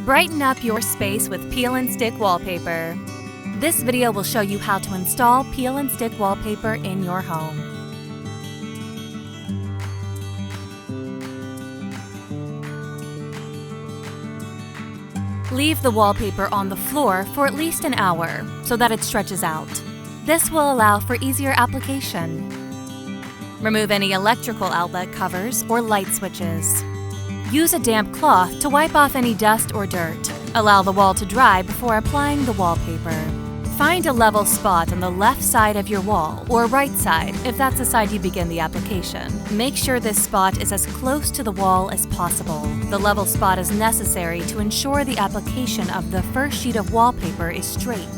Brighten up your space with Peel and Stick Wallpaper. This video will show you how to install Peel and Stick Wallpaper in your home. Leave the wallpaper on the floor for at least an hour so that it stretches out. This will allow for easier application. Remove any electrical outlet covers or light switches. Use a damp cloth to wipe off any dust or dirt. Allow the wall to dry before applying the wallpaper. Find a level spot on the left side of your wall, or right side if that's the side you begin the application. Make sure this spot is as close to the wall as possible. The level spot is necessary to ensure the application of the first sheet of wallpaper is straight.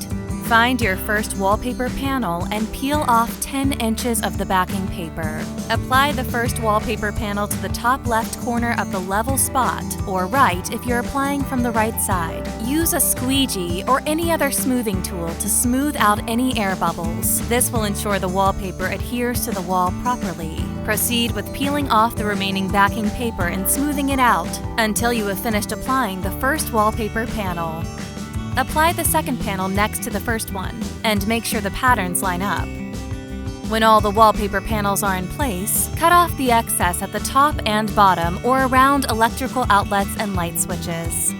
Find your first wallpaper panel and peel off 10 inches of the backing paper. Apply the first wallpaper panel to the top left corner of the level spot, or right if you're applying from the right side. Use a squeegee or any other smoothing tool to smooth out any air bubbles. This will ensure the wallpaper adheres to the wall properly. Proceed with peeling off the remaining backing paper and smoothing it out until you have finished applying the first wallpaper panel. Apply the second panel next to the first one, and make sure the patterns line up. When all the wallpaper panels are in place, cut off the excess at the top and bottom or around electrical outlets and light switches.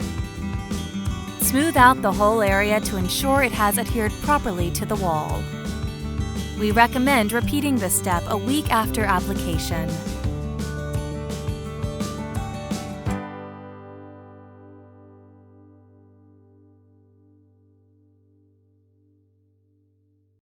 Smooth out the whole area to ensure it has adhered properly to the wall. We recommend repeating this step a week after application.